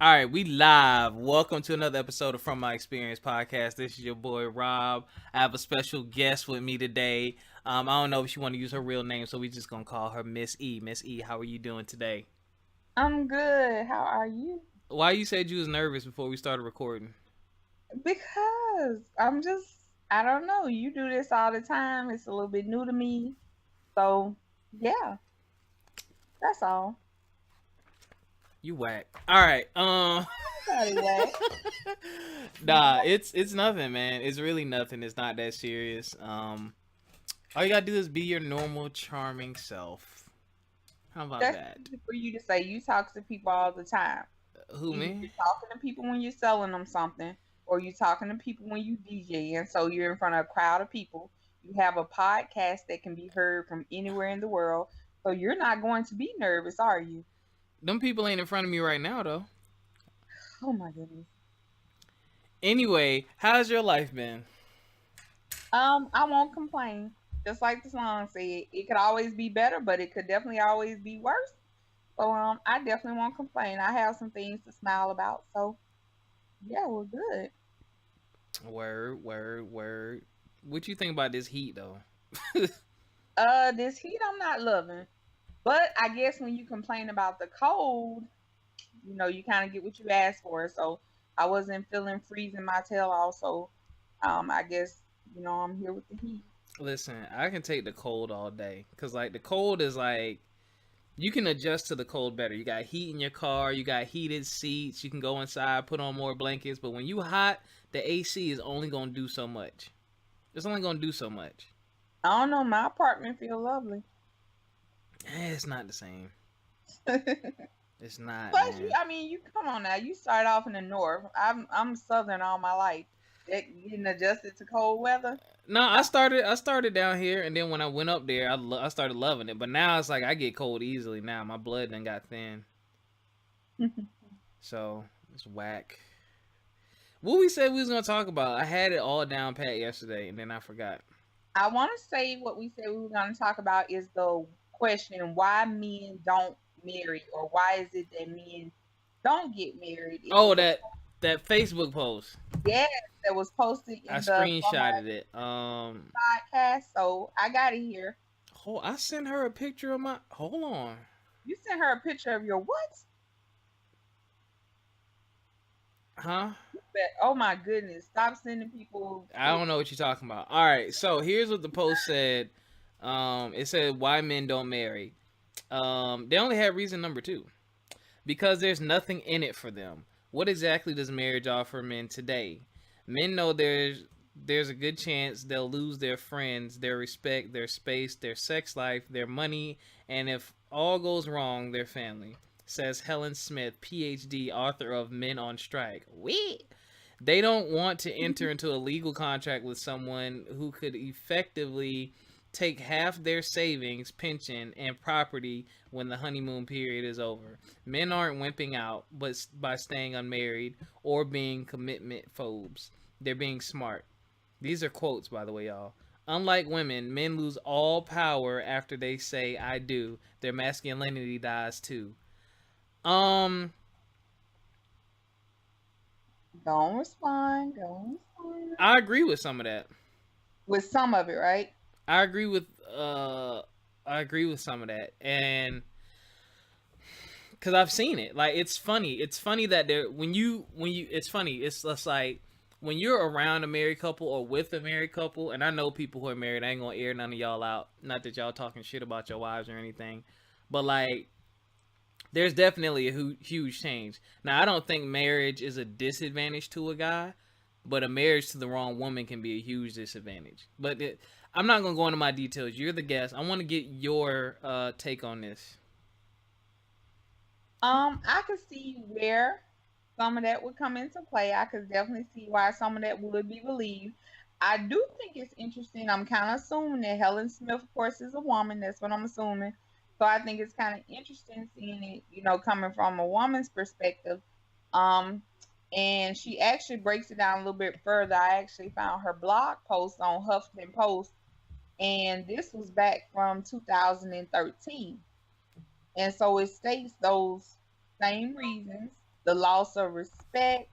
All right, we live. Welcome to another episode of From My Experience podcast. This is your boy Rob. I have a special guest with me today. I don't know if she want to use her real name, so we just gonna call her Miss E. Miss E, how are you doing today? I'm good. How are you? Why you said you was nervous before we started recording? Because I don't know. You do this all the time. It's a little bit new to me. So, yeah, that's all. You whack. All right. Anyway, Nah, it's nothing, man. It's really nothing. It's not that serious. All you gotta do is be your normal, charming self. How about that's that? easy for you to say. You talk to people all the time. Who Either me? you're talking to people when you're selling them something, or you're talking to people when you DJ. And so you're in front of a crowd of people. You have a podcast that can be heard from anywhere in the world. So you're not going to be nervous, are you? Them people ain't in front of me right now, though. Oh my goodness. Anyway, how's your life been? I won't complain. Just like the song said, it could always be better, but it could definitely always be worse. So I definitely won't complain. I have some things to smile about. So yeah, we're good. Word, word, word. What you think about this heat though? This heat I'm not loving, but I guess when you complain about the cold, you kind of get what you asked for. So I wasn't feeling freezing my tail off. So I guess I'm here with the heat. Listen, I can take the cold all day cuz like the cold is like you can adjust to the cold better. You got heat in your car, you got heated seats, you can go inside, put on more blankets, but when you hot, the AC is only going to do so much. It's only going to do so much. I don't know. My apartment feel lovely. It's not the same. It's not, Plus, man. I mean, you come on now. You start off in the north. I'm southern all my life. Getting adjusted to cold weather. No, I started down here, and then when I went up there, I started loving it. But now it's like I get cold easily. Now my blood done got thin, so it's whack. What we said we was gonna talk about, I had it all down pat yesterday, and then I forgot. I want to say what we said we were going to talk about is the question why men don't marry, or why is it that men don't get married? It Oh, was a that Facebook post. yes that was posted I in the screenshotted it. podcast, so I got it here. I sent her a picture of my. Hold on, You sent her a picture of your what? huh? But oh my goodness, stop sending people I pics. don't know what you're talking about. All right, so here's what the post said. It said why men don't marry. They only had reason number two. Because there's nothing in it for them. What exactly does marriage offer men today? Men know there's a good chance they'll lose their friends, their respect, their space, their sex life, their money, and if all goes wrong, their family. Says Helen Smith, PhD, author of Men on Strike. We They don't want to enter into a legal contract with someone who could effectively take half their savings, pension, and property when the honeymoon period is over. Men aren't wimping out but by staying unmarried or being commitment phobes. They're being smart. These are quotes, by the way, y'all. Unlike women, men lose all power after they say I do. Their masculinity dies too. Um Don't respond. Don't respond. I agree with some of that. With some of it, right? I agree with uh I agree with some of that, and because I've seen it. Like it's funny. It's funny that there when you it's funny. It's just like when you're around a married couple or with a married couple, and I know people who are married. I ain't gonna air none of y'all out. Not that y'all talking shit about your wives or anything, but like there's definitely a huge change. Now I don't think marriage is a disadvantage to a guy, but a marriage to the wrong woman can be a huge disadvantage. I'm not gonna go into my details. You're the guest. I want to get your take on this. I could see where some of that would come into play. I could definitely see why some of that would be believed. I do think it's interesting. I'm kind of assuming that Helen Smith, of course, is a woman. That's what I'm assuming. So I think it's kind of interesting seeing it, coming from a woman's perspective. Um, and she actually breaks it down a little bit further. I actually found her blog post on Huffington Post, and this was back from 2013. And so it states those same reasons. the loss of respect,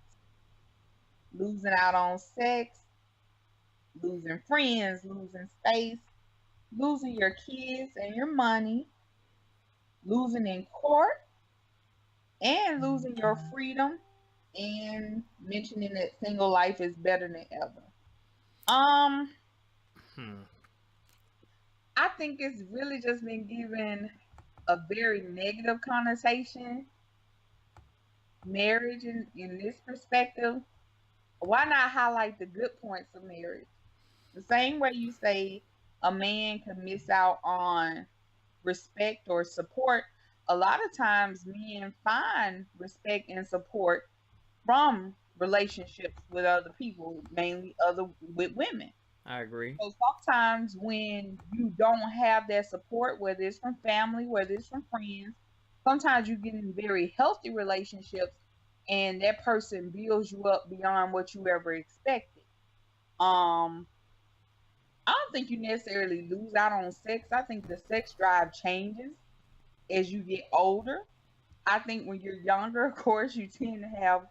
losing out on sex, losing friends, losing space, losing your kids and your money, losing in court, and losing your freedom, and mentioning that single life is better than ever. Um, Hmm. I think it's really just been given a very negative connotation, marriage in this perspective. Why not highlight the good points of marriage? The same way you say a man can miss out on respect or support, a lot of times men find respect and support from relationships with other people, mainly other with women. I agree. So sometimes when you don't have that support, whether it's from family, whether it's from friends, sometimes you get in very healthy relationships and that person builds you up beyond what you ever expected. Um, I don't think you necessarily lose out on sex. I think the sex drive changes as you get older. I think when you're younger, of course, you tend to have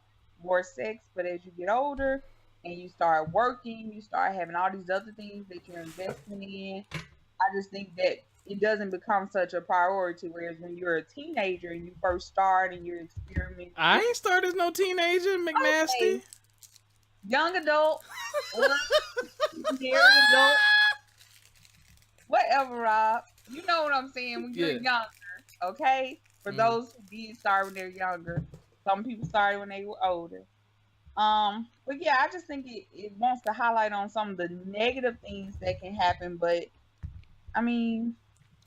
more sex, but as you get older and you start working, you start having all these other things that you're investing in. I just think that it doesn't become such a priority. Whereas when you're a teenager and you first start and you're experimenting, I ain't started as no teenager, McNasty. okay, young adult or married adult, whatever, Rob. You know what I'm saying? When you're Yeah. younger, okay? For Mhm. those who did start when they're younger, some people started when they were older. But yeah, I just think it wants to highlight on some of the negative things that can happen. But I mean,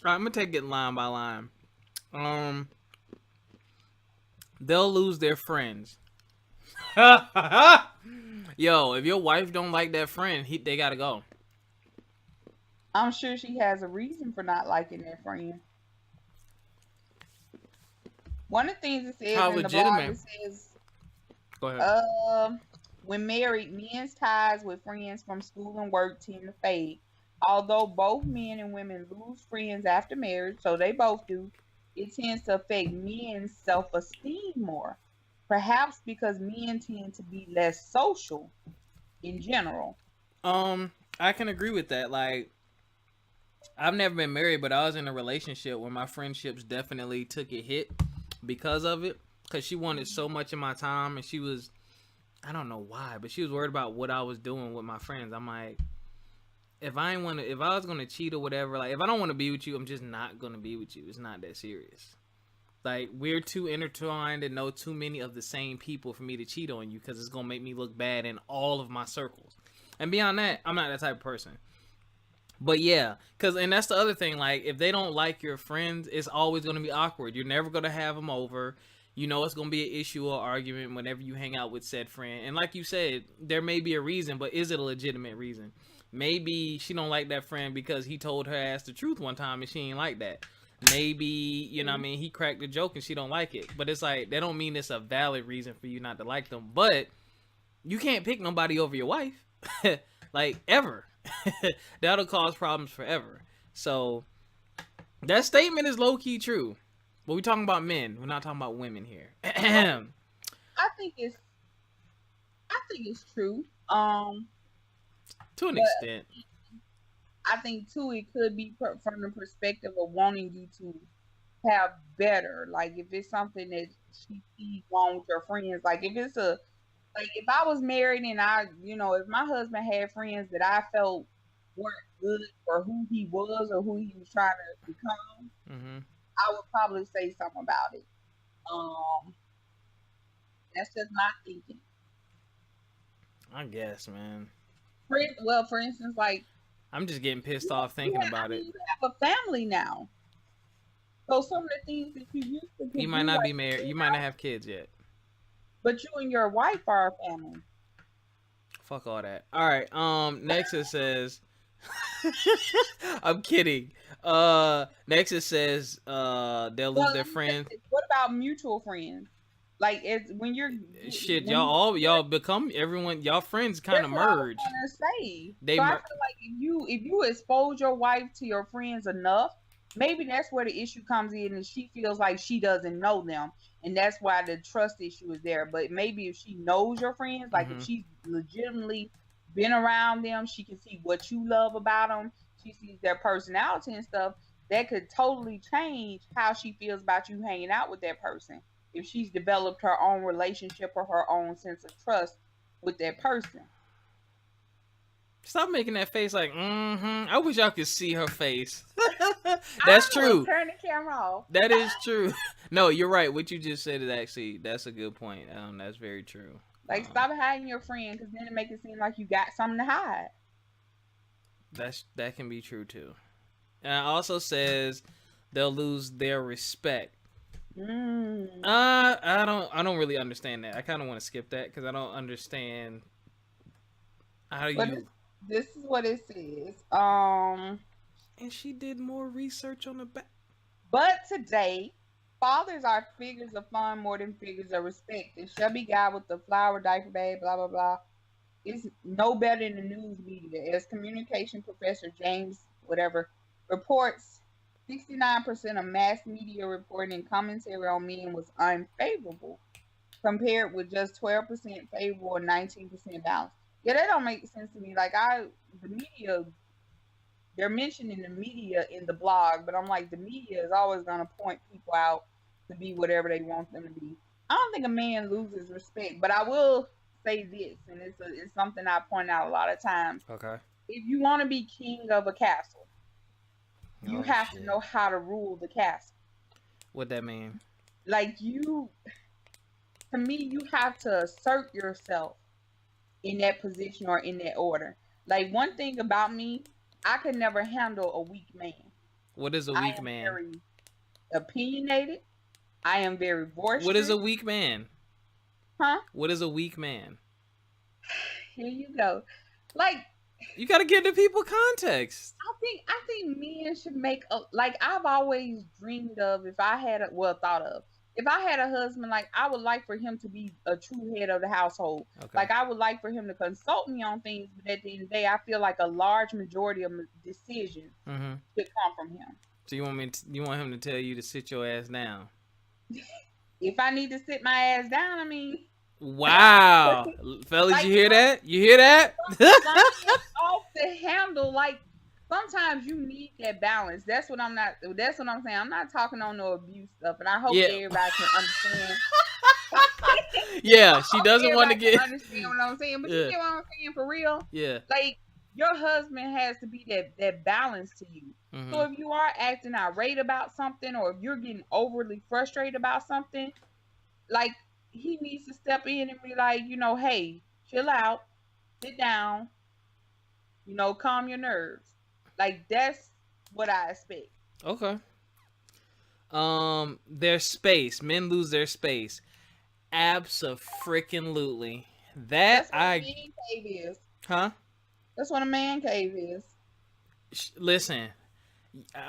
All right, I'm gonna take it line by line. Um, they'll lose their friends. Yo, if your wife don't like that friend, they gotta go. I'm sure she has a reason for not liking that friend. One of the things it says How in the blog, legitimate? it says, Go ahead. when married, men's ties with friends from school and work tend to fade. Although both men and women lose friends after marriage, so they both do, it tends to affect men's self esteem more. Perhaps because men tend to be less social in general. I can agree with that. Like, I've never been married, but I was in a relationship where my friendships definitely took a hit because of it. Because she wanted so much of my time, and she was, I don't know why, but she was worried about what I was doing with my friends. I'm like, if I was gonna cheat or whatever, like if I don't want to be with you, I'm just not gonna be with you. It's not that serious. Like we're too intertwined and know too many of the same people for me to cheat on you because it's gonna make me look bad in all of my circles. And beyond that, I'm not that type of person. But yeah, and that's the other thing. Like if they don't like your friends, it's always gonna be awkward. You're never gonna have them over. You know it's gonna be an issue or argument whenever you hang out with said friend. And like you said, there may be a reason, but is it a legitimate reason? Maybe she don't like that friend because he told her ass the truth one time and she ain't like that. Maybe, you know what I mean, he cracked a joke and she don't like it. But it's like, that don't mean it's a valid reason for you not to like them. But you can't pick nobody over your wife. Like, ever. That'll cause problems forever. So, that statement is low-key true. But we're talking about men. We're not talking about women here. I think it's I think it's true. To an But extent. I think too it could be from the perspective of wanting you to have better. Like if it's something that she sees wrong with your friends, like if it's a like if I was married and if my husband had friends that I felt weren't good for who he was or who he was trying to become, Mm-hmm. I would probably say something about it. Um, that's just my thinking. I guess, man. For instance, like I'm just getting pissed off thinking about it. you have a family now, so some of the things that you used to You could might do, not be like married. You might not have kids yet. but you and your wife are a family. Fuck all that. All right. Next it says, I'm kidding. Next it says, they'll lose Well, their let me say friends. this. What about mutual friends? Like it's Shit, when you y'all become everyone. Y'all friends kind that's of what I was merge. gonna say. They So I mer- feel like if you expose your wife to your friends enough, maybe that's where the issue comes in, and she feels like she doesn't know them, and that's why the trust issue is there. But maybe if she knows your friends, like if Mm-hmm. she's legitimately been around them, she can see what you love about them. She sees their personality and stuff. That could totally change how she feels about you hanging out with that person. If she's developed her own relationship or her own sense of trust with that person. Stop making that face like, I wish y'all could see her face. That's I will true. turn the camera off. That is true. No, you're right. What you just said is actually, that's a good point. That's very true. Like, stop hiding your friend, because then it makes it seem like you got something to hide. That can be true too. And it also says they'll lose their respect. I don't really understand that. I kind of want to skip that because I don't understand how you. This is what it says. And she did more research on the back. But today, fathers are figures of fun more than figures of respect. The chubby guy with the flower diaper bag, blah blah blah, is no better in the news media. As communication professor James whatever reports, 69% of mass media reporting and commentary on men was unfavorable, compared with just 12% favorable and 19% balanced. Yeah, that don't make sense to me. Like the media, they're mentioning the media in the blog, but I'm like, the media is always gonna point people out to be whatever they want them to be. I don't think a man loses respect, but I will say this, and it's something I point out a lot of times. Okay. If you want to be king of a castle, you have to know how to rule the castle. What that mean? Like to me, you have to assert yourself in that position or in that order. Like, one thing about me, I could never handle a weak man. What is a weak man? I am very opinionated. I am very boisterous. What is a weak man? Huh? What is a weak man? Here you go. Like, you gotta give the people context. I think men should make like, I've always dreamed of, if I had a husband, like, I would like for him to be a true head of the household. Okay. Like, I would like for him to consult me on things, but at the end of the day, I feel like a large majority of decisions should come from him. So you want him to tell you to sit your ass down? If I need to sit my ass down, I mean. Wow, fellas, like, you hear that? You hear that? Off the handle, like, sometimes you need that balance. That's what I'm saying. I'm not talking on no abuse stuff, and I hope everybody can understand. Yeah, she doesn't want to understand what I'm saying, but you get what I'm saying for real. Yeah, like, your husband has to be that balance to you. So if you are acting irate about something, or if you're getting overly frustrated about something, like, he needs to step in and be like, hey, chill out, sit down, calm your nerves. Like, that's what I expect. Okay. Their space. Men lose their space. Abso-freaking-lutely. That's what a man cave is. Huh? That's what a man cave is. Listen.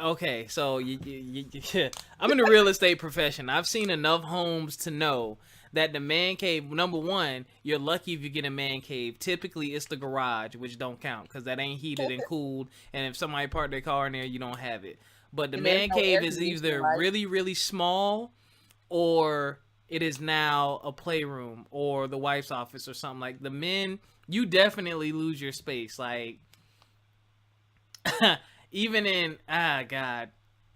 Okay, so I'm in the real estate profession. I've seen enough homes to know that the man cave, number one, you're lucky if you get a man cave. Typically, it's the garage, which don't count because that ain't heated and cooled. And if somebody parked their car in there, you don't have it. But the man cave is either really, really small, or it is now a playroom or the wife's office or something. Like, the men, you definitely lose your space. Like, even in, God,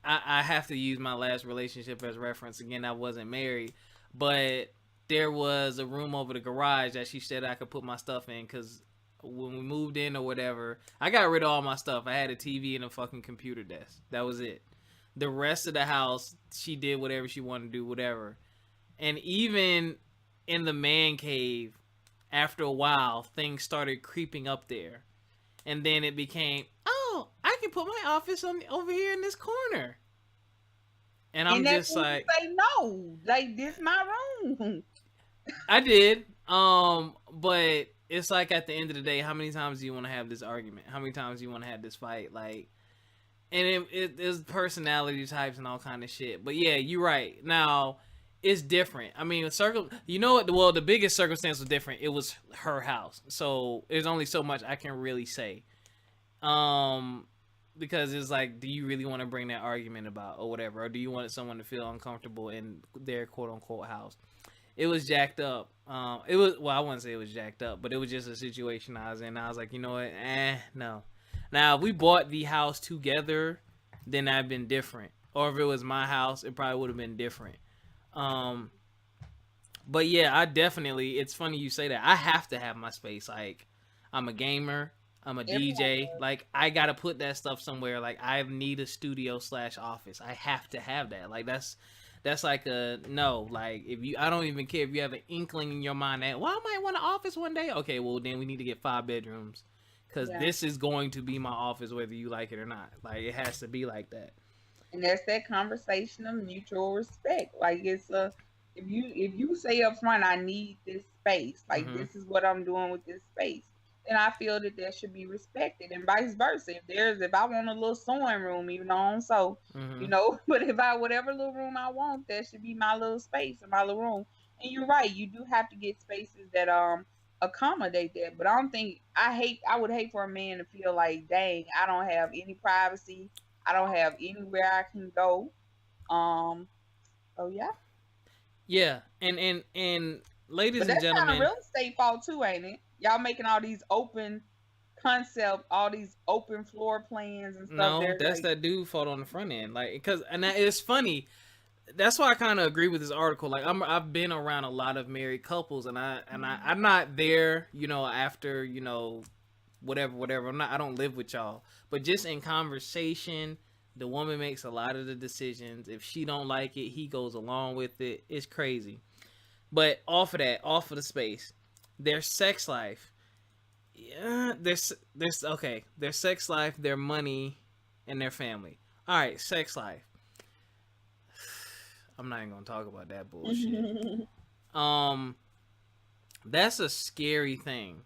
I have to use my last relationship as reference. Again, I wasn't married, but there was a room over the garage that she said I could put my stuff in, because when we moved in or whatever, I got rid of all my stuff. I had a TV and a fucking computer desk. That was it. The rest of the house, she did whatever she wanted to do, whatever. And even in the man cave, after a while, things started creeping up there. And then it became, oh, I can put my office over here in this corner. And I'm just like, say no, like, this my room. I did, but it's like, at the end of the day, how many times do you want to have this argument? How many times do you want to have this fight? Like, and it's personality types and all kind of shit. But yeah, you're right. Now, it's different. I mean, you know what? Well, the biggest circumstance was different. It was her house, so there's only so much I can really say. because it's like, do you really want to bring that argument about or whatever, or do you want someone to feel uncomfortable in their quote unquote house? It was jacked up. It was, well, I wouldn't say it was jacked up, but it was just a situation I was in. I was like, you know what? No. Now, if we bought the house together, then that'd been different. Or if it was my house, it probably would have been different. Um, but yeah, I definitely. It's funny you say that. I have to have my space. Like, I'm a gamer. I'm a Everyone DJ. does. Like, I gotta put that stuff somewhere. Like, I need a studio slash office. I have to have that. Like, that's like a no. Like, if you, I don't even care if you have an inkling in your mind that, well, I might want an office one day. Okay, well then we need to get 5 bedrooms, because Yeah. this is going to be my office whether you like it or not. Like, it has to be like that. And that's that conversation of mutual respect. Like it's a if you say up front, I need this space, like Mhm. this is what I'm doing with this space, then I feel that that should be respected, and vice versa. If I want a little sewing room, so Mhm. but if I whatever little room I want, that should be my little space and my little room. And you're right, you do have to get spaces that accommodate that. But I don't think I would hate for a man to feel like, dang, I don't have any privacy. I don't have anywhere I can go. Um, so yeah. Yeah, and ladies But and that's kind of gentlemen, real estate fault too, ain't it? Y'all making all these open concept, all these open floor plans and stuff. no, They're that's like, that dude fault on the front end. Like, because and that, it's funny. That's why I kind of agree with this article. Like, I've been around a lot of married couples, and I'm not there. After whatever. I don't live with y'all, but just in conversation, the woman makes a lot of the decisions. If she don't like it, he goes along with it. It's crazy. But off of the space, their sex life, yeah, there's okay, their sex life, their money, and their family. All right, sex life. I'm not even gonna talk about that bullshit. Um, that's a scary thing.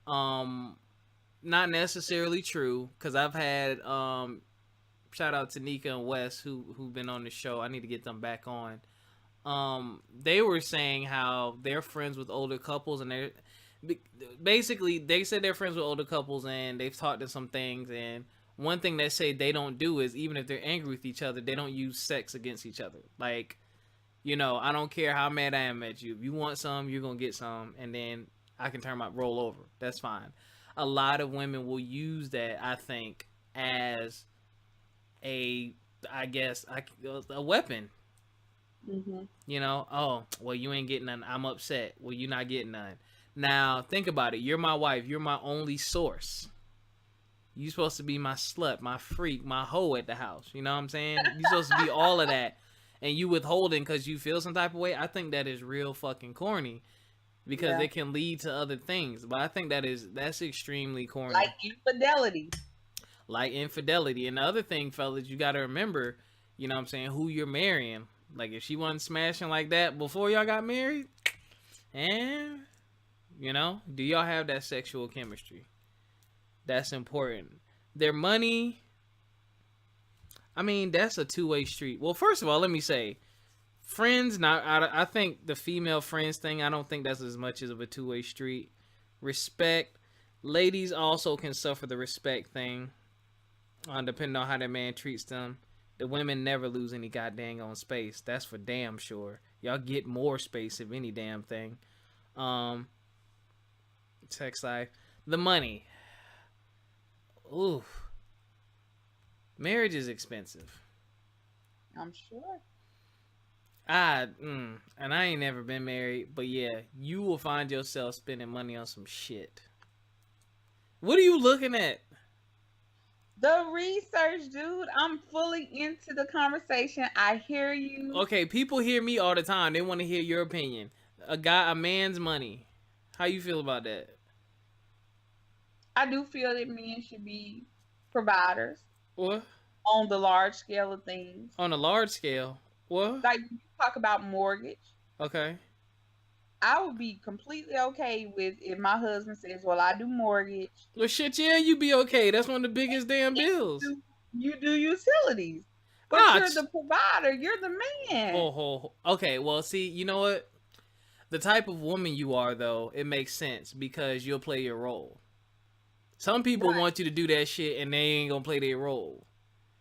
Um, Not necessarily true, because I've had shout out to Nika and Wes who've been on the show. I need to get them back on. They were saying how they're friends with older couples, and they're basically, they said they're friends with older couples and they've taught them some things. And one thing they say they don't do is, even if they're angry with each other, they don't use sex against each other. Like, I don't care how mad I am at you. If you want some, you're gonna get some, and then I can turn my roll over. That's fine. A lot of women will use that, I think, as a, I guess, a weapon. hmm Oh, well, you ain't getting none. I'm upset. Well, you're not getting none. Now, think about it. You're my wife. You're my only source. You supposed to be my slut, my freak, my hoe at the house. You know what I'm saying? You supposed to be all of that. And you withholding because you feel some type of way. I think that is real fucking corny, because yeah, it can lead to other things. But I think that's extremely like corny. infidelity. Like infidelity. And the other thing, fellas, you got to remember, you know what I'm saying, who you're marrying. Like, if she wasn't smashing like that before y'all got married, and, do y'all have that sexual chemistry? That's important. Their money, I mean, that's a two-way street. Well, first of all, let me say, friends, not, I think the female friends thing, I don't think that's as much as of a two-way street. Respect, ladies also can suffer the respect thing, depending on how their man treats them. The women never lose any goddamn on space. That's for damn sure. Y'all get more space, if any damn thing. Um, Sex life, the money. Ooh, marriage is expensive. I'm sure. And I ain't never been married, but yeah, you will find yourself spending money on some shit. What are you looking at? The research, dude. I'm fully into the conversation. I hear you. Okay, people hear me all the time. They want to hear your opinion. A man's money. How you feel about that? I do feel that men should be providers What? on the large scale of things. On a large scale? What? Like you talk about mortgage. Okay. I would be completely okay with if my husband says, "Well, I do mortgage, Well, shit, yeah, you be okay. That's one of the biggest damn and bills. you do utilities, but Ah, you're the provider, you're the man." okay. Well, see, you know what? The type of woman you are, though, it makes sense because you'll play your role. Some people Right. want you to do that shit and they ain't gonna play their role.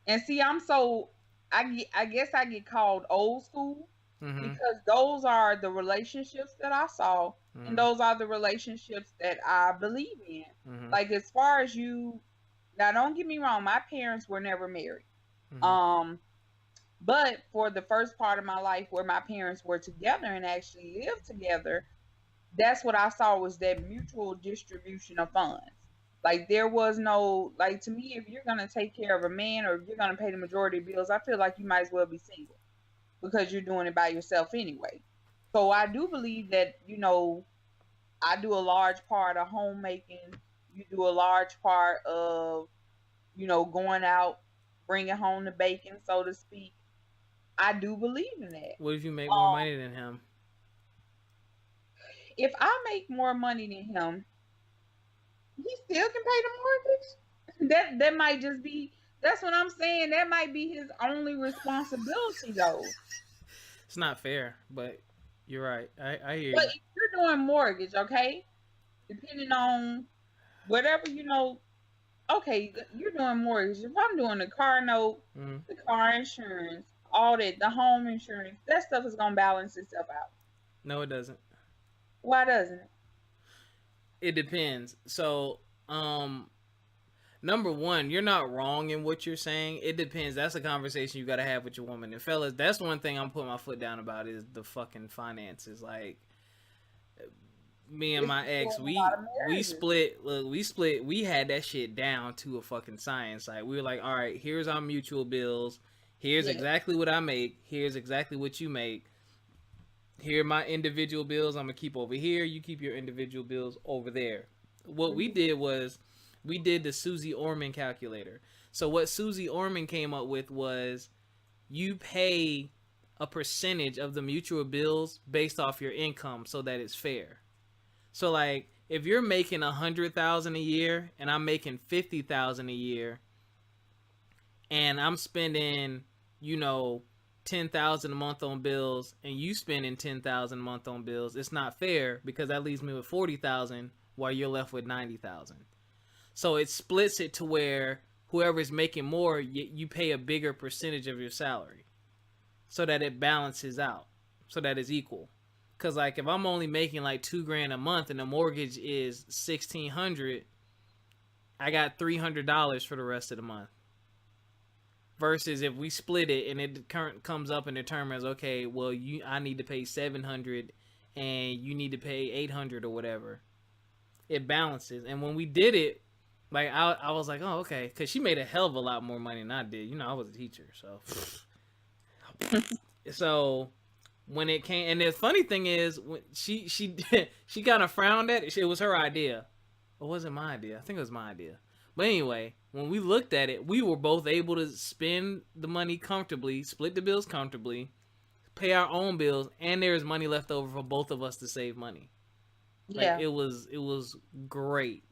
And see, I guess I get called old school Mm-hmm. because those are the relationships that I saw, and Mm-hmm. those are the relationships that I believe in. Mm-hmm. Like as far as you, now don't get me wrong, my parents were never married. Mm-hmm. Um, but for the first part of my life where my parents were together and actually lived together, that's what I saw was that mutual distribution of funds. Like there was no, like, to me, if you're gonna take care of a man or if you're gonna pay the majority of bills, I feel like you might as well be single because you're doing it by yourself anyway. So I do believe that, I do a large part of homemaking. You do a large part of, going out, bringing home the bacon, so to speak. I do believe in that. What if you make more Um, money than him? if I make more money than him, he still can pay the mortgage. That might just be. That's what I'm saying. That might be his only responsibility, though. It's not fair, but you're right. I hear But you. if you're doing mortgage, okay, depending on whatever okay, you're doing mortgage. If I'm doing the car note, Mm-hmm. the car insurance, all that, the home insurance, that stuff is gonna balance itself out. No, it doesn't. Why doesn't it? It depends. So, number one, you're not wrong in what you're saying. It depends. That's a conversation you got to have with your woman. And fellas, that's one thing I'm putting my foot down about is the fucking finances. Like me and It's my people ex, in a lot of we marriages. split. Look, we split. We had that shit down to a fucking science. Like we were like, all right, here's our mutual bills. Here's Yeah. exactly what I make. Here's exactly what you make. Here are my individual bills. I'm gonna keep over here. You keep your individual bills over there. What we Mhm. did was we did the Susie Orman calculator. So what Susie Orman came up with was you pay a percentage of the mutual bills based off your income so that it's fair. So like if you're making 100,000 a year and I'm making 50,000 a year and I'm spending, you know, 10,000 a month on bills and you spending 10,000 a month on bills, it's not fair because that leaves me with 40,000 while you're left with 90,000. So it splits it to where whoever's making more, you pay a bigger percentage of your salary so that it balances out, so that it's equal. Cause like if I'm only making like $2,000 a month and the mortgage is 1,600, I got $300 for the rest of the month. Versus if we split it and it current comes up and determines, okay, well I need to pay 700 and you need to pay 800 or whatever. It balances. And when we did it, like I was like, oh okay, because she made a hell of a lot more money than I did. You know, I was a teacher, so so when it came, and the funny thing is, when she she kind of frowned at it. It was her idea. It wasn't my idea. I think it was my idea. But anyway, when we looked at it, we were both able to spend the money comfortably, split the bills comfortably, pay our own bills, and there's money left over for both of us to save money. Like Yeah. it was great.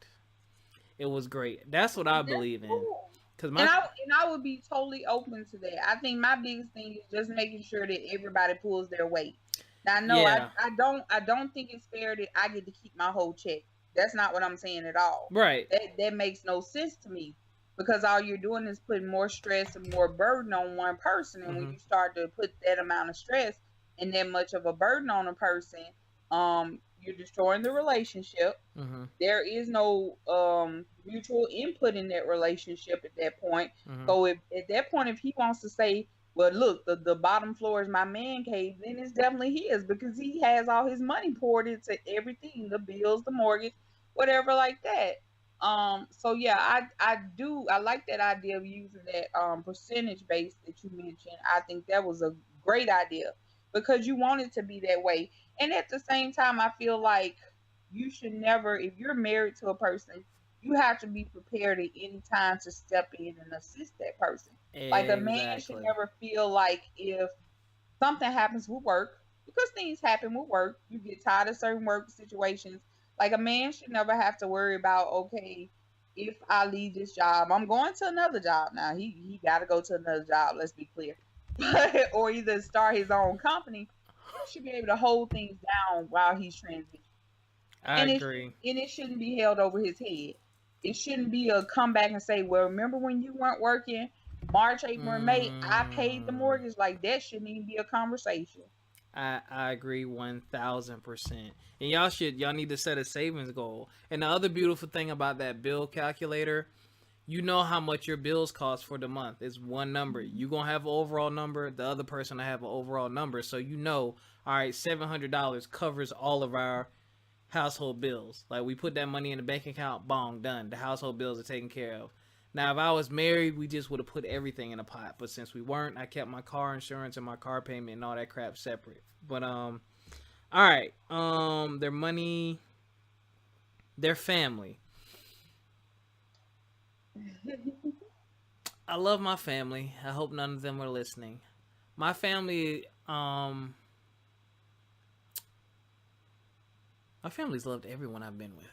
It was great. That's what I That's believe in. cool. Cause And my I would be totally open to that. I think my biggest thing is just making sure that everybody pulls their weight. Now, no, yeah, I don't think it's fair that I get to keep my whole check. That's not what I'm saying at all. right. That makes no sense to me because all you're doing is putting more stress and more burden on one person. And when Mm-hmm. you start to put that amount of stress and that much of a burden on a person, you're destroying the relationship. Mm-hmm. There is no mutual input in that relationship at that point. Mm-hmm. So if at that point, if he wants to say, well, look, the bottom floor is my man cave, then it's definitely his because he has all his money poured into everything, the bills, the mortgage, whatever like that. So yeah, I like that idea of using that percentage base that you mentioned. I think that was a great idea because you want it to be that way. And at the same time, I feel like you should never, if you're married to a person, you have to be prepared at any time to step in and assist that person. Like a man should Exactly. never feel like if something happens with work, because things happen with work, you get tired of certain work situations. Like a man should never have to worry about, okay, if I leave this job, I'm going to another job now. He got to go to another job. Let's be clear, or either start his own company. You should be able to hold things down while he's transitioning, I and agree. it shouldn't be held over his head. It shouldn't be a comeback and say, well, remember when you weren't working March, April, and May, I paid the Mm, mortgage. Like, that shouldn't even be a conversation. I agree 1,000%. And y'all need to set a savings goal. And the other beautiful thing about that bill calculator, you know how much your bills cost for the month. It's one number. You gonna have an overall number. The other person will have an overall number. So you know, all right, $700 covers all of our household bills. Like we put that money in the bank account, bong, done. The household bills are taken care of. Now, if I was married, we just would have put everything in a pot. But since we weren't, I kept my car insurance and my car payment and all that crap separate. But all right, their money, their family. I love my family. I hope none of them are listening. My family, my family's loved everyone I've been with,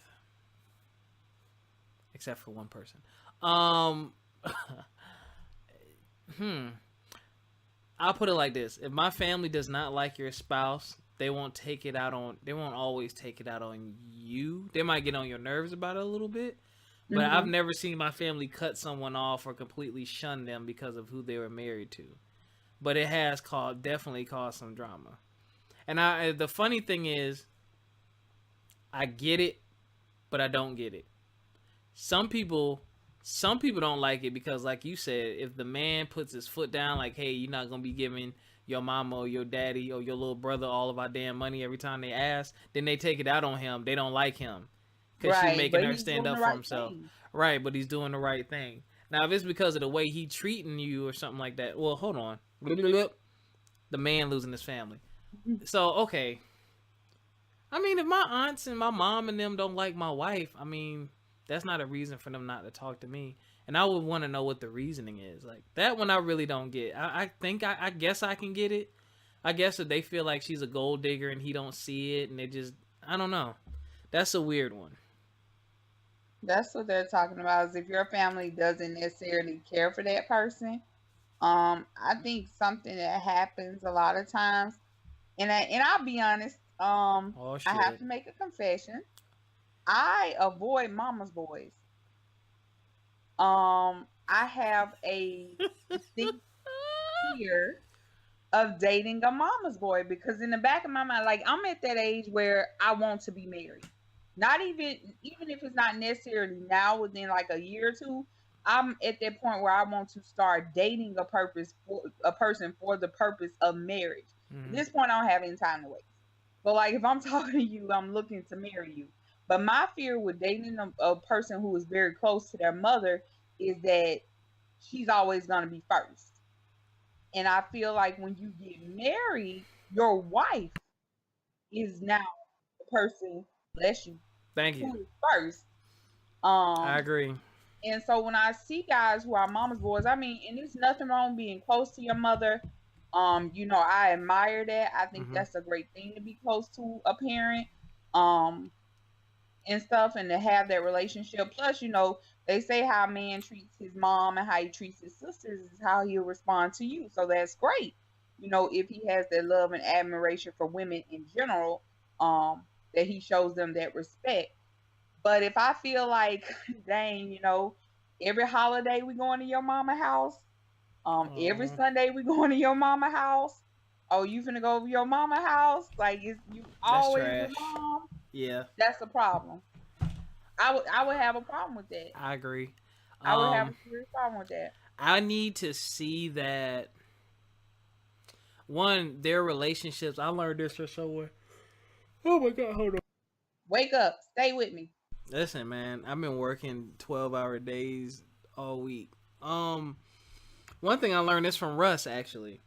except for one person. Um, hmm. I'll put it like this: if my family does not like your spouse, they won't take it out on. They won't always take it out on you. They might get on your nerves about it a little bit, but I've Hmm. never seen my family cut someone off or completely shun them because of who they were married to. But it has definitely caused some drama. And the funny thing is, I get it, but I don't get it. Some people some people don't like it because like you said, if the man puts his foot down like, hey, you're not gonna be giving your mama or your daddy or your little brother all of our damn money every time they ask, then they take it out on him. They don't like him because she's Right, making but her he's stand doing the up for right himself. thing. Right, but he's doing the right thing. Now if it's because of the way he treating you or something like that, well, hold on. The man losing his family. So okay, I mean, if my aunts and my mom and them don't like my wife, I mean, that's not a reason for them not to talk to me. And I would want to know what the reasoning is. Like that one, I really don't get. I guess I can get it. I guess if they feel like she's a gold digger and he don't see it, and they just, I don't know. That's a weird one. That's what they're talking about. Is if your family doesn't necessarily care for that person. I think something that happens a lot of times, and I'll be honest. Oh I have shit. to make a confession. I avoid mama's boys. I have a distinct fear of dating a mama's boy because in the back of my mind, like I'm at that age where I want to be married. Not even if it's not necessarily now within like a year or two, I'm at that point where I want to start dating a person for the purpose of marriage. At Hmm. this point, I don't have any time to waste. But like if I'm talking to you, I'm looking to marry you. But my fear with dating a person who is very close to their mother is that she's always going to be first. And I feel like when you get married, your wife is now the person, bless you, Thank you. who is first. I Um, agree. and so when I see guys who are mama's boys, I mean, and there's nothing wrong being close to your mother. I admire that. I think Hmm. that's a great thing to be close to a parent. Um, and stuff and to have that relationship. Plus, they say how a man treats his mom and how he treats his sisters is how he'll respond to you. So that's great. If he has that love and admiration for women in general, that he shows them that respect. But if I feel like, dang, every holiday we going to your mama house, every Uh, Sunday we going to your mama house, oh, you finna go over your mama house, like it's you that's always with trash. mom, Yeah, that's a problem. I would have a problem with that. I agree. I would have a Um, serious problem with that. I need to see that one their relationships. I learned this from somewhere. Oh my god, hold on. Wake up, stay with me. Listen, man, I've been working 12-hour days all week. Um, one thing I learned is from Russ actually.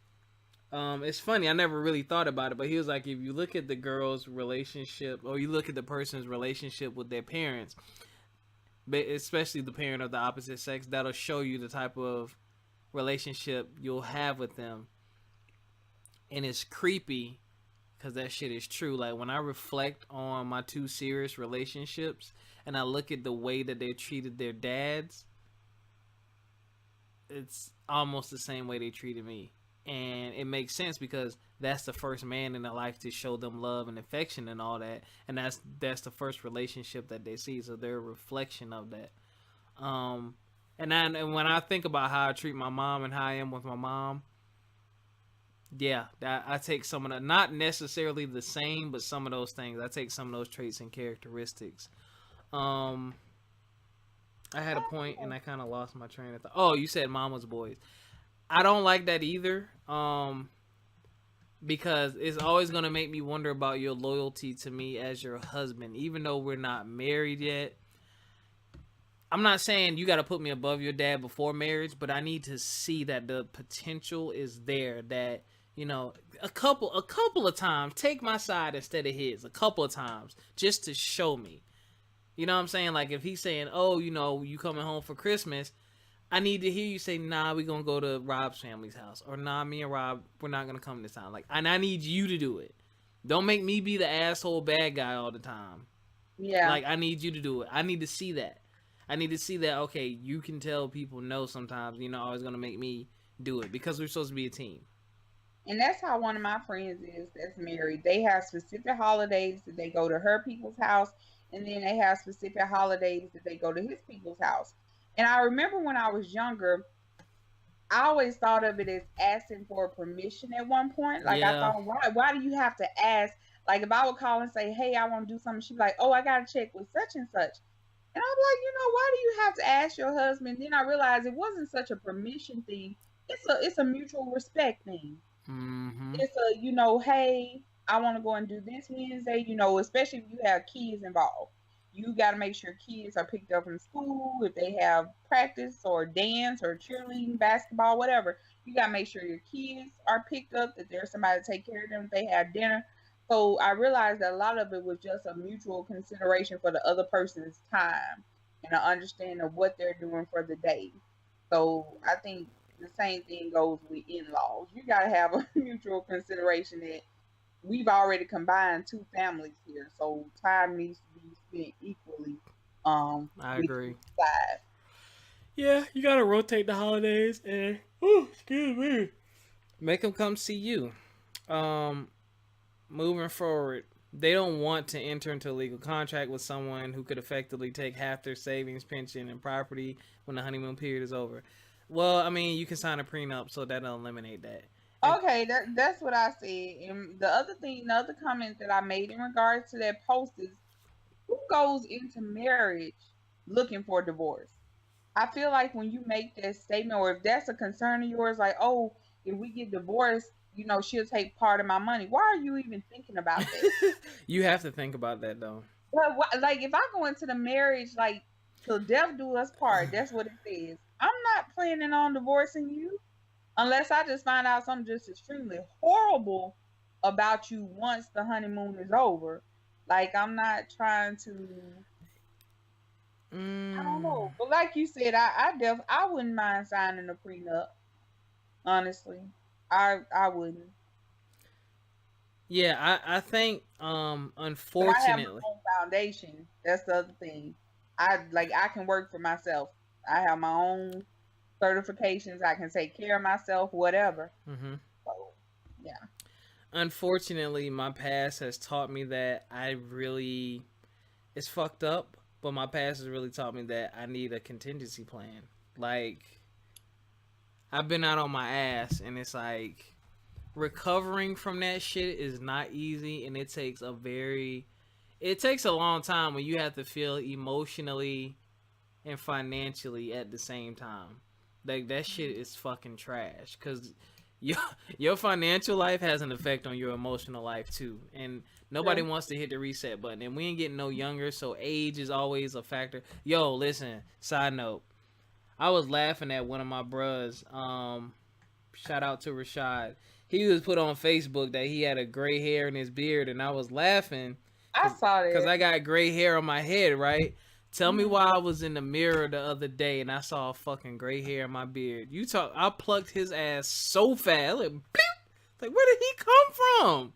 It's funny. I never really thought about it, but he was like, if you look at the girl's relationship, or you look at the person's relationship with their parents, especially the parent of the opposite sex, that'll show you the type of relationship you'll have with them. And it's creepy because that shit is true. Like when I reflect on my two serious relationships and I look at the way that they treated their dads, it's almost the same way they treated me. And it makes sense because that's the first man in their life to show them love and affection and all that. And that's the first relationship that they see. So they're a reflection of that. Um, and when I think about how I treat my mom and how I am with my mom, yeah, that I take some of the, not necessarily the same, but some of those things. I take some of those traits and characteristics. Um, I had a point and I kind of lost my train of thought. Oh, you said mama's boys. I don't like that either. Because it's always gonna make me wonder about your loyalty to me as your husband, even though we're not married yet. I'm not saying you got to put me above your dad before marriage, but I need to see that the potential is there. That you know, a couple of times, take my side instead of his. A couple of times, just to show me. You know what I'm saying? Like if he's saying, "Oh, you know, you coming home for Christmas," I need to hear you say, "Nah, we gonna go to Rob's family's house," or "Nah, me and Rob, we're not gonna come this time." Like, and I need you to do it. Don't make me be the asshole bad guy all the time. Yeah. Like I need you to do it. I need to see that. I need to see that. Okay, you can tell people no sometimes. You're not always gonna make me do it because we're supposed to be a team. And that's how one of my friends is that's married. They have specific holidays that they go to her people's house, and then they have specific holidays that they go to his people's house. And I remember when I was younger, I always thought of it as asking for permission at one point. Like I Yeah, thought, why do you have to ask? Like if I would call and say, "Hey, I want to do something," she'd be like, "Oh, I gotta check with such and such." And I'm like, why do you have to ask your husband? Then I realized it wasn't such a permission thing. It's a mutual respect thing. mm-hmm. It's a, hey, I want to go and do this Wednesday, especially if you have kids involved. You got to make sure kids are picked up from school. If they have practice or dance or cheerleading, basketball, whatever, you got to make sure your kids are picked up, that there's somebody to take care of them if they have dinner. So I realized that a lot of it was just a mutual consideration for the other person's time and an understanding of what they're doing for the day. So I think the same thing goes with in-laws. You got to have a mutual consideration that we've already combined two families here, so time needs to be spent equally I with agree. each side. Yeah, you gotta rotate the holidays and oh, excuse me, make them come see you. Um, moving forward, they don't want to enter into a legal contract with someone who could effectively take half their savings, pension, and property when the honeymoon period is over. Well, I mean, you can sign a prenup, so that'll eliminate that. And Okay, that's what I said. And the other comment that I made in regards to that post is, who goes into marriage looking for divorce? I feel like when you make that statement, or if that's a concern of yours, like, oh, if we get divorced, she'll take part of my money. Why are you even thinking about that? you have to think about that though. But like, if I go into the marriage, like, till death do us part, that's what it says. I'm not planning on divorcing you unless I just find out something just extremely horrible about you once the honeymoon is over. Like, I'm not trying to. I don't Mm, know, but like you said, I wouldn't mind signing a prenup. Honestly, I wouldn't. yeah, I think But I have my unfortunately, own foundation. That's the other thing. I can work for myself. I have my own certifications. I can take care of myself, whatever. hmm So yeah. unfortunately, my past has taught me that it's fucked up, but my past has really taught me that I need a contingency plan. Like I've been out on my ass, and it's like recovering from that shit is not easy, and it takes a long time when you have to feel emotionally and financially at the same time. Like that shit is fucking trash because your your financial life has an effect on your emotional life too, and nobody True. wants to hit the reset button. And we ain't getting no younger, so age is always a factor. Yo, listen. Side note, I was laughing at one of my bros. Shout out to Rashad. He was put on Facebook that he had a gray hair in his beard, and I was laughing I saw because that. I got gray hair on my head, right? Tell me Mhm. why I was in the mirror the other day and I saw a fucking gray hair in my beard. I plucked his ass so fast. Like, like where did he come from?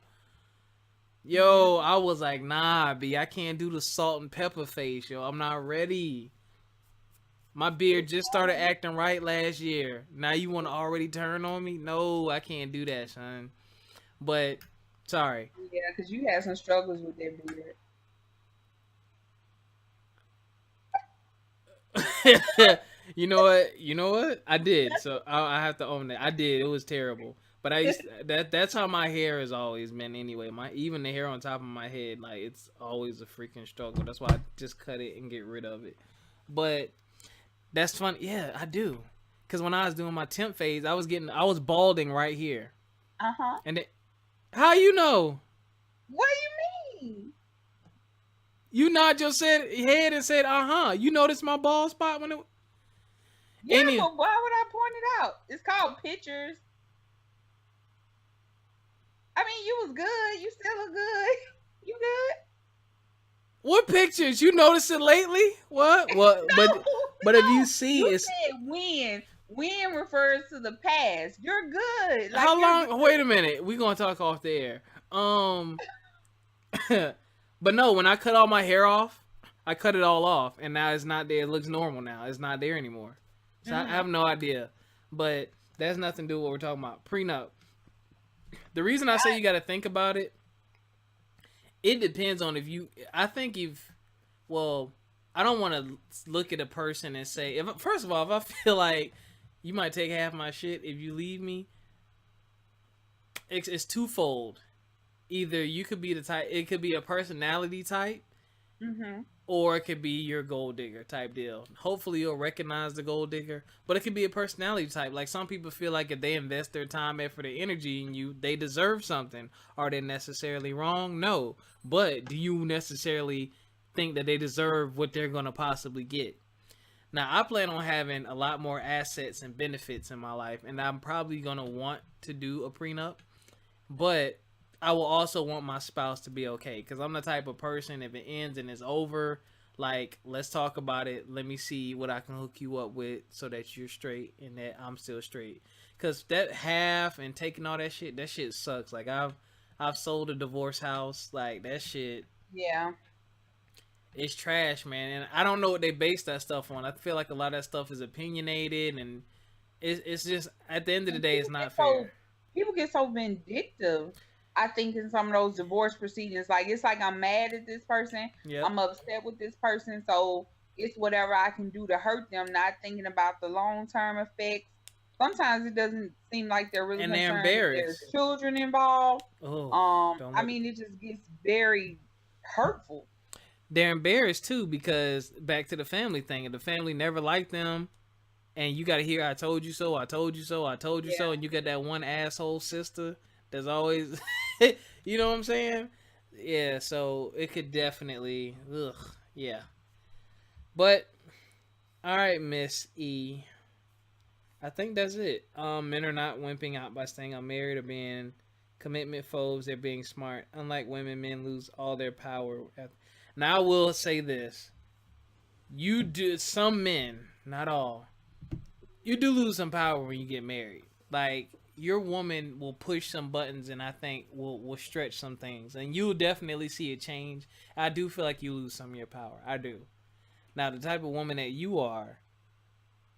Yeah. Yo, I was like, nah, B, I can't do the salt and pepper face, yo. I'm not ready. My beard It's just started acting right last year. Now you want to already turn on me? No, I can't do that, son. But, sorry. Yeah, because you had some struggles with that beard. You know what? You know what? I did. So I have to own that. I did. It was terrible. But I used that's how my hair has always been anyway. My even the hair on top of my head, like it's always a freaking struggle. That's why I just cut it and get rid of it. But that's funny. Yeah, I do. Cause when I was doing my temp phase, I was balding right here. Uh-huh. And how you know? What do you mean? You nod your head and said, You noticed my bald spot when it. Yeah, but why would I point it out? It's called pictures. I mean, you was good. You still look good. You good? What pictures? You noticed it lately? What? What? No, but if you see, you it's said when. When refers to the past. You're good. Like, how long? Good. Wait a minute. We gonna talk off the air. But no, when I cut all my hair off, I cut it all off, and now it's not there. It looks normal now. It's not there anymore. So I have no idea. But that's nothing to do with what we're talking about. Prenup. The reason I say you got to think about it, it depends on if you. I think if, well, I don't want to look at a person and say, if first of all, if I feel like you might take half my shit if you leave me, it's twofold. Either you could be the type, it could be a personality type, or it could be your gold digger type deal. Hopefully you'll recognize the gold digger, but it could be a personality type. Like some people feel like if they invest their time, effort, or energy in you, they deserve something. Are they necessarily wrong? No. But do you necessarily think that they deserve what they're going to possibly get? Now, I plan on having a lot more assets and benefits in my life, and I'm probably going to want to do a prenup, but I will also want my spouse to be okay, because I'm the type of person, if it ends and it's over, like, let's talk about it. Let me see what I can hook you up with so that you're straight and that I'm still straight. Because that half and taking all that shit sucks. Like, I've sold a divorce house. Like, that shit. Yeah. It's trash, man. And I don't know what they base that stuff on. I feel like a lot of that stuff is opinionated, and it's just, at the end of the day, it's not fair. People get so vindictive, I think, in some of those divorce proceedings. Like, it's like I'm mad at this person. Yep. I'm upset with this person. So it's whatever I can do to hurt them, not thinking about the long-term effects. Sometimes it doesn't seem like they're really concerned. And they're embarrassed. There's children involved. I mean, it just gets very hurtful. They're embarrassed too, because back to the family thing, if the family never liked them, and you got to hear, I told you so, I told you so, I told you so, and you got that one asshole sister that's always, you know what I'm saying? Yeah, so it could definitely, yeah. But, all right, Miss E, I think that's it. Men are not wimping out by staying unmarried or being commitment phobes. They're being smart. Unlike women, men lose all their power. Now I will say this. You do, some men, not all, you do lose some power when you get married. Like, your woman will push some buttons, and I think will stretch some things, and you'll definitely see a change. I do feel like you lose some of your power. I do. Now, the type of woman that you are,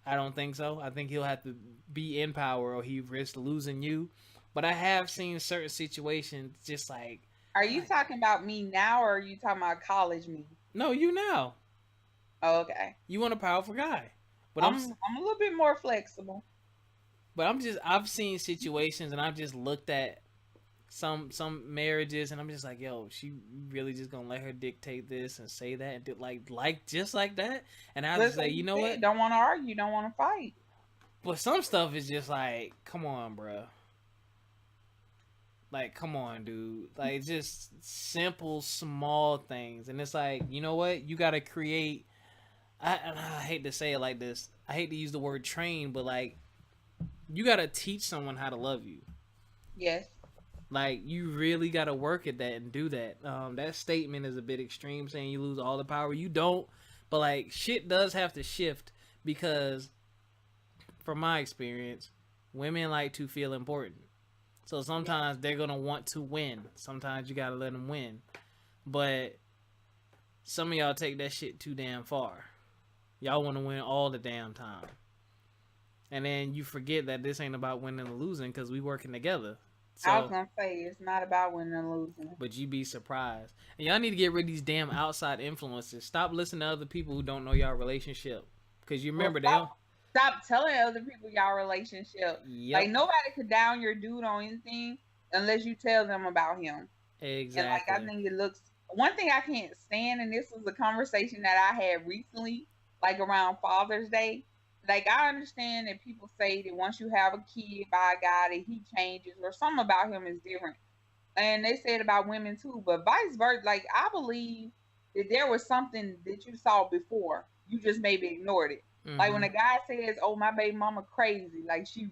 I don't think so. I think he'll have to be in power, or he risks losing you. But I have seen certain situations just like. Are you talking about me now, or are you talking about college me? No, you now. Oh, okay. You want a powerful guy. But I'm a little bit more flexible. But I've seen situations, and I've just looked at some marriages, and I'm just like, yo, she really just gonna let her dictate this and say that and like just like that? And I just say, you know what? Don't want to argue, don't want to fight. But some stuff is just like, come on, bro. Like, come on, dude. Like, just simple, small things. And it's like, you know what? You got to create... I hate to say it like this. I hate to use the word train, but, like, you got to teach someone how to love you. Yes. Like, you really got to work at that and do that. That statement is a bit extreme, saying you lose all the power. You don't. But, like, shit does have to shift because, from my experience, women like to feel important. So sometimes they're going to want to win. Sometimes you got to let them win. But some of y'all take that shit too damn far. Y'all want to win all the damn time. And then you forget that this ain't about winning or losing because we working together. So, I was going to say, it's not about winning or losing. But you be surprised. And y'all need to get rid of these damn outside influences. Stop listening to other people who don't know y'all relationship. Because you Well, remember they don't. stop telling other people y'all relationship. Like Yep. nobody could down your dude on anything unless you tell them about him. And like I Exactly. think it looks one thing I can't stand, and this was a conversation that I had recently, like around Father's Day. Like I understand that people say that once you have a kid by a guy that he changes or something about him is different. And they say it about women too, but vice versa. Like I believe that there was something that you saw before, you just maybe ignored it. Like when Mm-hmm. a guy says, "Oh, my baby mama crazy," like she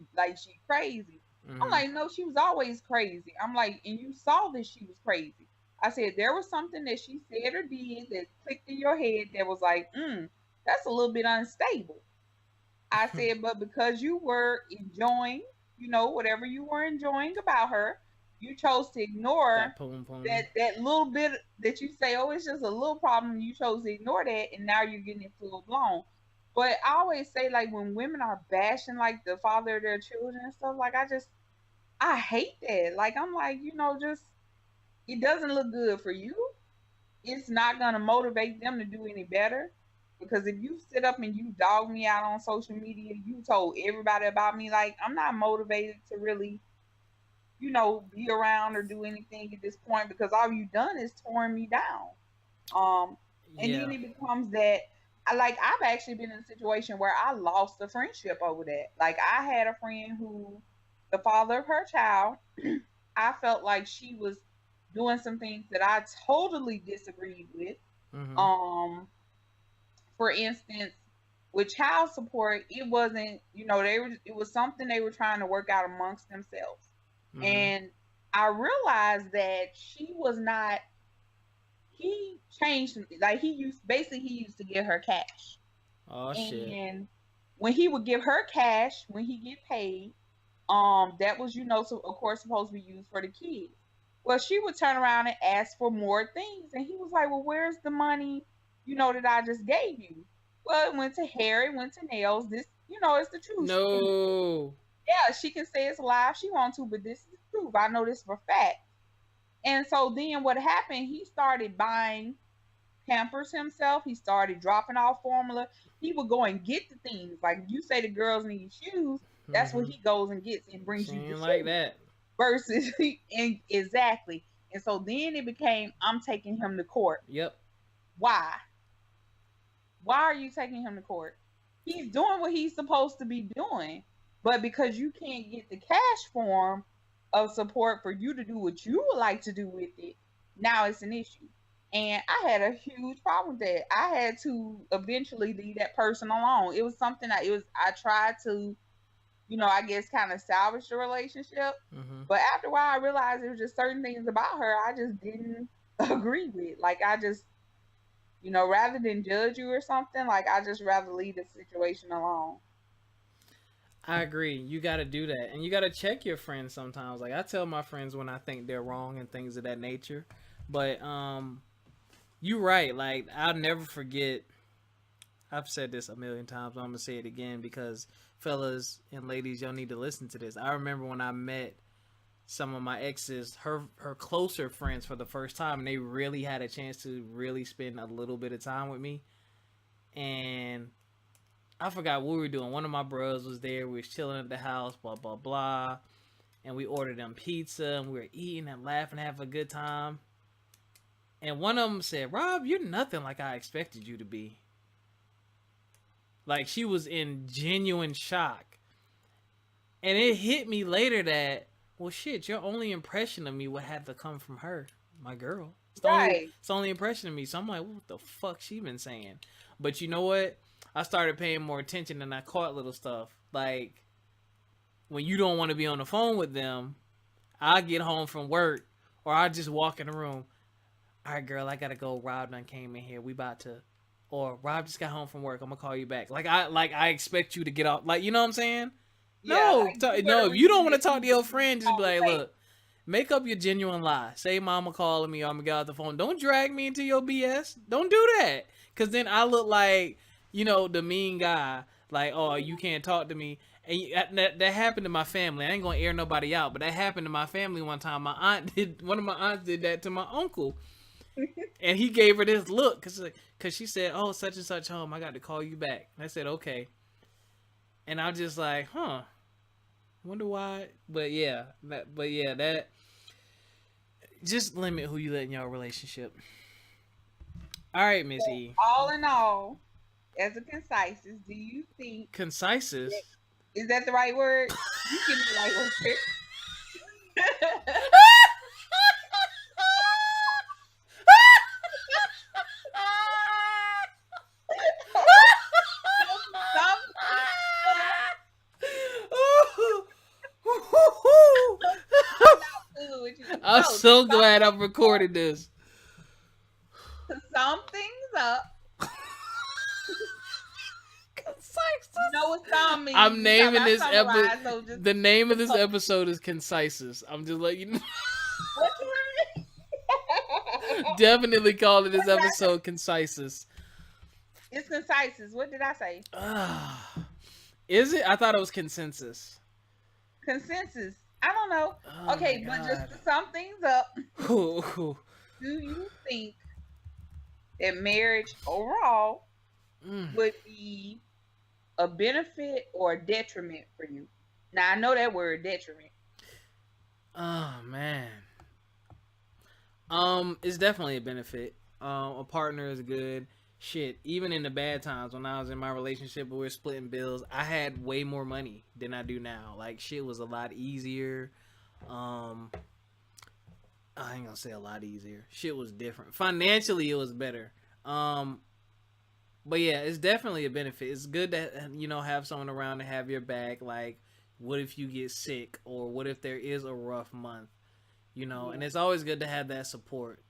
crazy. I'm Mm-hmm. like, no, she was always crazy. I'm like, and you saw that she was crazy. I said there was something that she said or did that clicked in your head that was like, that's a little bit unstable. I said, but because you were enjoying, whatever you were enjoying about her, you chose to ignore That poom that poom. little bit that you say, oh, it's just a little problem. You chose to ignore that, and now you're getting it full blown. But I always say, like, when women are bashing like the father of their children and stuff, like I hate that. Like I'm like, just it doesn't look good for you. It's not gonna motivate them to do any better. Because if you sit up and you dog me out on social media, you told everybody about me, like I'm not motivated to really, be around or do anything at this point because all you've done is torn me down. Um, and Yeah. then it becomes that I've actually been in a situation where I lost a friendship over that. Like I had a friend who the father of her child, I felt like she was doing some things that I totally disagreed with. Mm-hmm. Um, for instance, with child support, it wasn't, it was something they were trying to work out amongst themselves. Mm-hmm. And I realized that she was not, he changed, like he used to give her cash. Oh shit. And when he would give her cash, when he get paid, that was, so of course supposed to be used for the kids. Well, she would turn around and ask for more things, and he was like, "Well, where's the money, that I just gave you?" Well, it went to hair, it went to nails. This, it's the truth. No. Yeah, she can say it's a lie if she wants to, but this is the truth. I know this for a fact. And so then what happened? He started buying Pampers himself. He started dropping off formula. He would go and get the things. Like you say the girls need shoes, that's what Mm-hmm. he goes and gets and brings She you the ain't like shoes. that. Versus and exactly. And so then it became I'm taking him to court. Yep. Why? Why are you taking him to court? He's doing what he's supposed to be doing. But because you can't get the cash form of support for you to do what you would like to do with it, now it's an issue. And I had a huge problem with that. I had to eventually leave that person alone. It was something I tried to, I guess kind of salvage the relationship. Mm-hmm. But after a while I realized there was just certain things about her I just didn't agree with. Like I just, rather than judge you or something, like I just rather leave the situation alone. I agree. You got to do that, and you got to check your friends sometimes. Like I tell my friends when I think they're wrong and things of that nature. But you're right. Like I'll never forget. I've said this a million times. But I'm gonna say it again because fellas and ladies, y'all need to listen to this. I remember when I met some of my exes, her closer friends for the first time, and they really had a chance to really spend a little bit of time with me. And I forgot what we were doing. One of my bros was there. We was chilling at the house, blah blah blah, and we ordered them pizza, and we were eating and laughing, having a good time. And one of them said, "Rob, you're nothing like I expected you to be." Like she was in genuine shock, and it hit me later that, well, shit, your only impression of me would have to come from her, my girl. Right. It's the only impression of me. So I'm like, what the fuck she been saying? But you know what? I started paying more attention and I caught little stuff. Like when you don't want to be on the phone with them, I get home from work or I just walk in the room. All right, girl, I gotta go. Rob done came in here. We about to, or Rob just got home from work. I'm gonna call you back. I expect you to get off. Like you know what I'm saying? Yeah, No, like you were no. the If you don't reason want to that talk he to your was in friend, the just be like, conversation. look, make up your genuine lie. Say mama calling me, or I'm gonna get off the phone. Don't drag me into your BS. Don't do that, cause then I look like the mean guy. Like, oh, you can't talk to me. And that happened to my family. I ain't gonna air nobody out, but that happened to my family one time. One of my aunts did that to my uncle, And he gave her this look because she said, "Oh, such and such home. I got to call you back." And I said, "Okay." And I'm just like, "Huh? Wonder why?" That just limit who you let in your relationship. All right, Miss So, E. all in all, as a conciseness, do you think that, Concisus. is that the right word? You give me the right word. Some I'm not fooling with you. I'm No, so glad I'm recording this. to sum things up, you know what some means. I'm We talk naming about this episode. summarize, so just The name of this episode is Concisus. I'm just letting you know. what you Definitely calling what this did I say? episode Concisus. It's conciseness. What did I say? Is it? I thought it was consensus. Consensus. I don't know. Oh my Okay, but just god. to sum things up, Ooh. do you think that marriage overall Mm. would be a benefit or a detriment for you? Now I know that word detriment. Oh man. It's definitely a benefit. A partner is good. Shit, even in the bad times when I was in my relationship where we were splitting bills, I had way more money than I do now. Like shit was a lot easier. Um, I ain't gonna say a lot easier. Shit was different. Financially, it was better. Um, but yeah, it's definitely a benefit. It's good to have someone around to have your back. Like, what if you get sick, or what if there is a rough month? And Yeah. it's always good to have that support.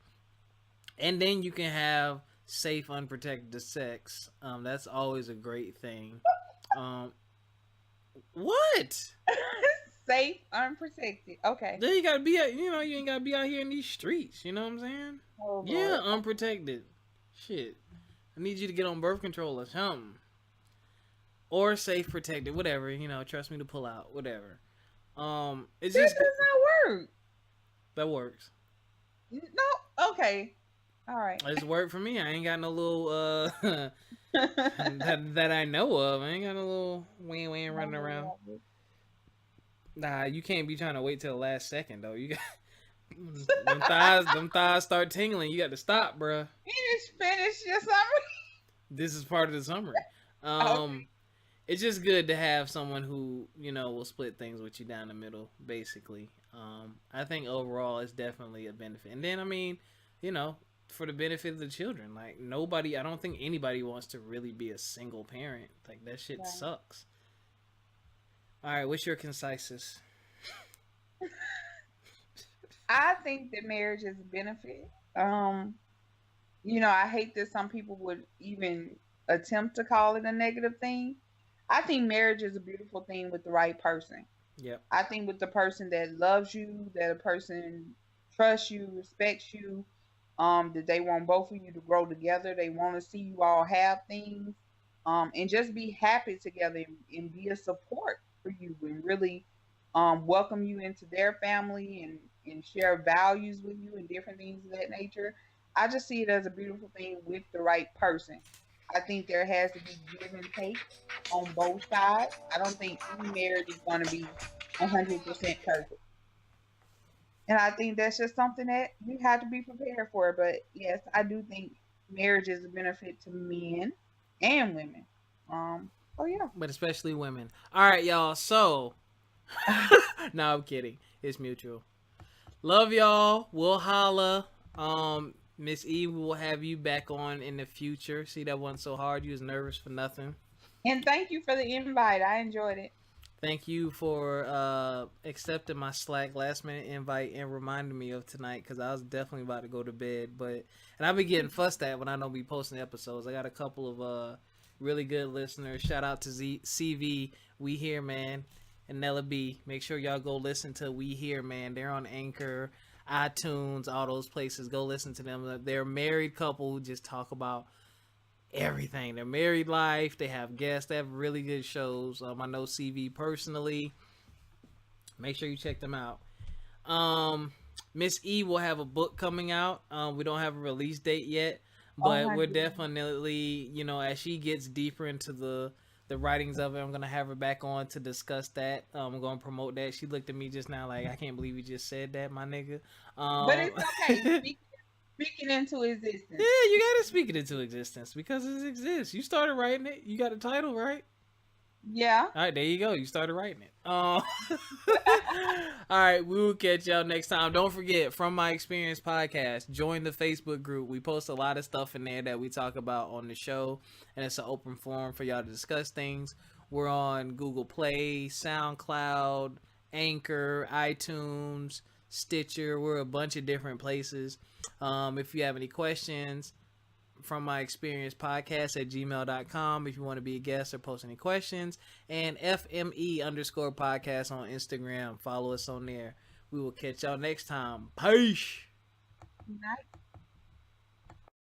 And then you can have safe, unprotected sex. That's always a great thing. Um, what? Safe, unprotected. Okay. Then you gotta be out. You ain't gotta be out here in these streets. You know what I'm saying? Oh Yeah, Lord. unprotected. Shit. I need you to get on birth control or something. Or safe, protected, whatever. Trust me to pull out, whatever. It's That just does not work. that works. No. Okay. All right. It's worked for me. I ain't got no little that I know of. I ain't got no little wing running around. Nah, you can't be trying to wait till the last second though. You got them thighs start tingling. You got to stop, bruh. Finish your summary. This is part of the summary. Okay. It's just good to have someone who will split things with you down the middle, basically. I think overall it's definitely a benefit. And then for the benefit of the children, like I don't think anybody wants to really be a single parent. Like that shit Right. sucks. All right, what's your conciseness? I think that marriage is a benefit. I hate that some people would even attempt to call it a negative thing. I think marriage is a beautiful thing with the right person. Yep. I think with the person that loves you, that a person trusts you, respects you, that they want both of you to grow together. They want to see you all have things, and just be happy together and be a support for you and really welcome you into their family and share values with you and different things of that nature. I just see it as a beautiful thing with the right person. I think there has to be give and take on both sides. I don't think any marriage is going to be 100% perfect. And I think that's just something that you have to be prepared for. But yes, I do think marriage is a benefit to men and women. Oh yeah. But especially women. All right, y'all. So, no, I'm kidding. It's mutual. Love y'all. We'll holla. Miss E, we will have you back on in the future. See, that wasn't so hard. You was nervous for nothing. And thank you for the invite. I enjoyed it. Thank you for accepting my Slack last minute invite and reminding me of tonight because I was definitely about to go to bed. And I've been getting fussed at when I don't be posting episodes. I got a couple of really good listeners. Shout out to CV. We here, man. And Nella B. Make sure y'all go listen to We Here, man. They're on Anchor, iTunes, all those places. Go listen to them. They're a married couple who just talk about everything. Their married life. They have guests. They have really good shows. I know CV personally. Make sure you check them out. Miss E will have a book coming out. We don't have a release date yet, Oh but my we're goodness. definitely, as she gets deeper into the writings of it, I'm gonna have her back on to discuss that. I'm gonna promote that. She looked at me just now like, I can't believe you just said that, my nigga. But it's okay. Yeah, Speaking into existence. you gotta speak it into existence because it exists. You started writing it. You got a title, right? Yeah. All right, there you go. You started writing it. All right, we will catch y'all next time. Don't forget, From My Experience podcast, join the Facebook group. We post a lot of stuff in there that we talk about on the show, and it's an open forum for y'all to discuss things. We're on Google Play, SoundCloud, Anchor, iTunes, Stitcher. We're a bunch of different places. If you have any questions, From My Experience podcast at gmail.com if you want to be a guest or post any questions, and FME_podcast on Instagram. Follow us on there. We will catch y'all next time. Peace. Nice.